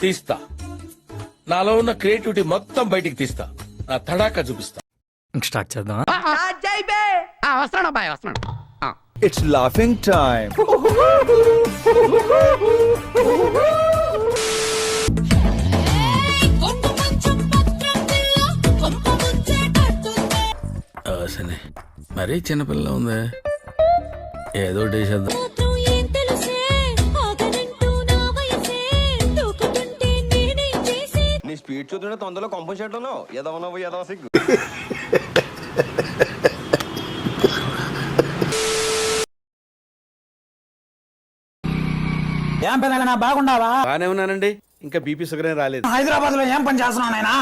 తీస్తా, నాలో ఉన్న క్రియేటివిటీ మొత్తం బయటికి తీస్తా, నా తడాకా చూపిస్తా. స్టార్ట్ చేద్దాం. వస్తున్నాడు బాయ్, వస్తున్నాడు. It's laughing time. మరీ చిన్నపిల్ల ఉంది, ఏదో చేద్దాం. నీ స్పీడ్ చూస్తుంటే తొందరలో కంపెనీ షర్ట్లోనో ఏదో ఉన్నావు ఏదో సిగ్గు. ఏం పెద్దగా బాగుండావా? బానే ఉన్నానండి, ఇంకా బీపీ షుగర్ ఏం రాలేదు. హైదరాబాద్ లో ఏం పని చేస్తున్నావు నాయనా?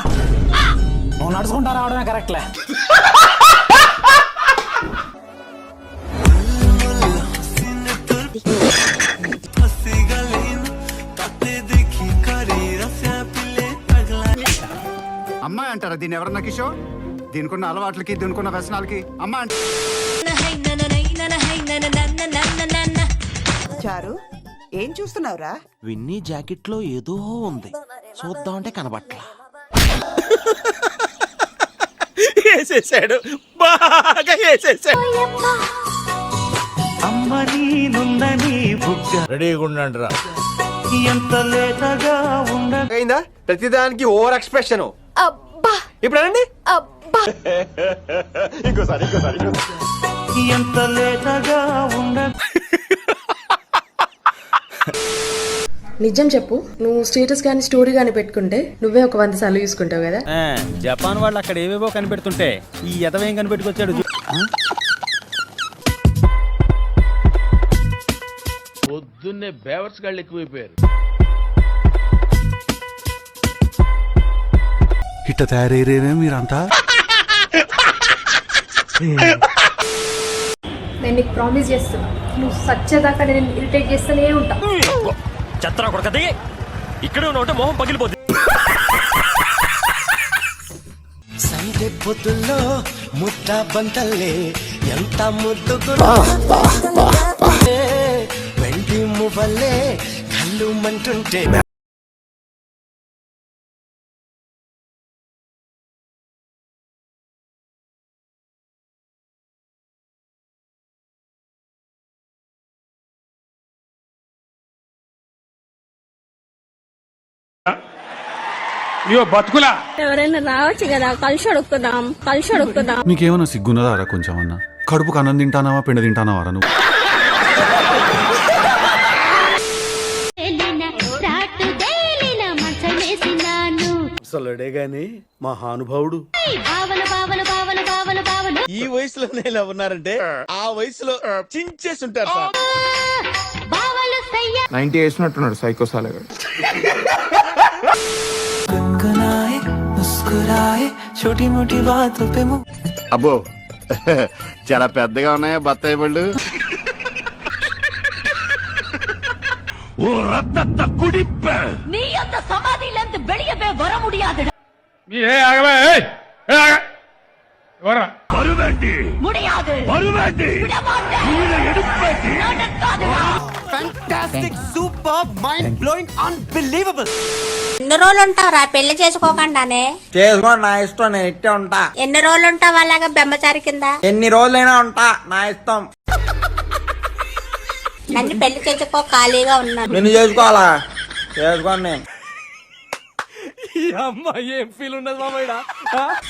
నువ్వు నడుచుకుంటా రావడమే కరెక్ట్లే. అమ్మాయి అంటారా దీన్ని? ఎవరన్నా కిషోర్, దీనికున్న అలవాట్లకి దీనికున్న వ్యసనాలకి అమ్మాయి అంటే. చారు, ఏం చూస్తున్నావురా? విన్నీ జాకెట్ లో ఏదో ఉంది, చూద్దాం అంటే కనబట్లా. వేసేసాడు, బాగా వేసేసాడు. రెడీగా ఉండండి రా. అయిందా? ప్రతిదానికి ఓవర్ ఎక్స్ప్రెషన్. ఇప్పుడు అనండి. ఇంకోసారి. నిజం చెప్పు, నువ్వు స్టేటస్ గానీ స్టోరీ గానీ పెట్టుకుంటే నువ్వే ఒక 100 సార్లు చూసుకుంటావు కదా? జపాన్ వాళ్ళు అక్కడ ఏవేవో కనిపెడుతుంటే ఈ ఎదవేం కనిపెట్టుకొచ్చాడు. పొద్దున్నే బేవర్స్ గాళ్ళు ఎక్కువైపోయారు. ఇట్ట తయారయ్యేవే మీరంతా. నేను నీకు ప్రామిస్ చేస్తున్నా, నువ్వు సచ్చేదాకా నేను ఇరిటేట్ చేస్తూనే ఉంటా. చెత్తరా కొడకది, ఇక్కడే ఉన్నట్టు మొహం పగిలిపోతుంది. సండే పొద్దుల్లో ముట్ట బంతల్లే ఎంత ముద్దుకు వెండి మువ్వల్లే కళ్ళు మంటుంటే. బతుకులా ఎవరైనా రావచ్చు కదా, కలిసి అడుగుతున్నాం. నీకేమన్నా సిగ్గున్నదారా కొంచెం అన్నా? కడుపుకు అన్నం తింటానావా పిండి తింటానావారా నువ్వు? అసలుడే గాని మహానుభావుడు. ఈ వయసులోనే ఇలా ఉన్నారంటే ఆ వయసులో చించేసి ఉంటారు సార్. 90 వేసినట్టున్నాడు సైకో సాలగాడు. అబ్బో చాలా పెద్దగా ఉన్నాయా బత్తాయి పళ్ళు? ఎన్ని రోజులు ఉంటావురా పెళ్లి చేసుకోకుండానే? చేసుకో, నా ఇష్టం, నేను ఇట్టే ఉంటా. ఎన్ని రోజులు ఉంటావు అలాగా బ్రహ్మచారి కింద? ఎన్ని రోజులైనా ఉంటా, నా ఇష్టం. నన్ను పెళ్లి చేసుకో, ఖాళీగా ఉన్నాను. నిన్ను చేసుకోవాలా? చేసుకోండి. నేను ఏం ఫీల్ ఉండదు మామయ్య.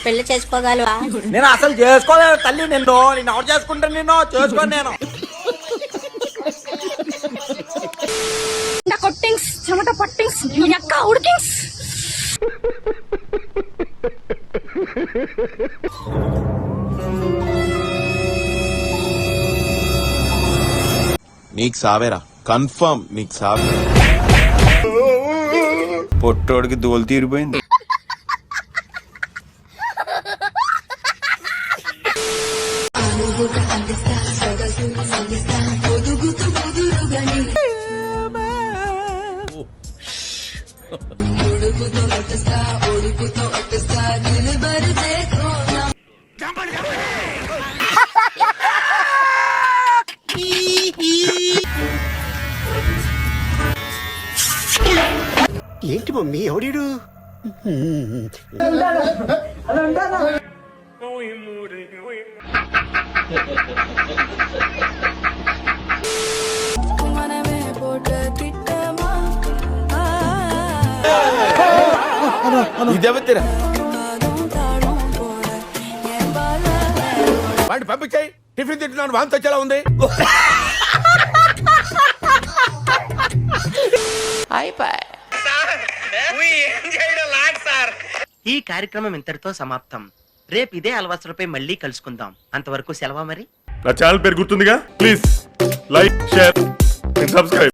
పెళ్లి చేసుకోగలవా? నేను అసలు చేసుకోలేదు తల్లి. నిన్ను ఎవరు చేసుకుంటాను? నిన్ను చేసుకోను నేను. కొట్టింగ్స్, చెమట పట్టింగ్స్, ఉడికింగ్స్. నీకు సావేరా, కన్ఫర్మ్ నీకు సావే. పొట్టోడికి దోలు తీరిపోయింది. ఏంటి మమ్మీ ఎవడీడు ఇదేవత్తిరా వాడిని పంపించాయి. టిఫిన్ తింటున్నాను, వాంతి వచ్చేలా ఉంది. ఈ కార్యక్రమం ఇంతటితో సమాప్తం. రేపు ఇదే అలవాసులపై మళ్ళీ కలుసుకుందాం. అంతవరకు సెలవా మరి. నా ఛానల్ పేరు గుర్తుందిగా, please like, share and subscribe.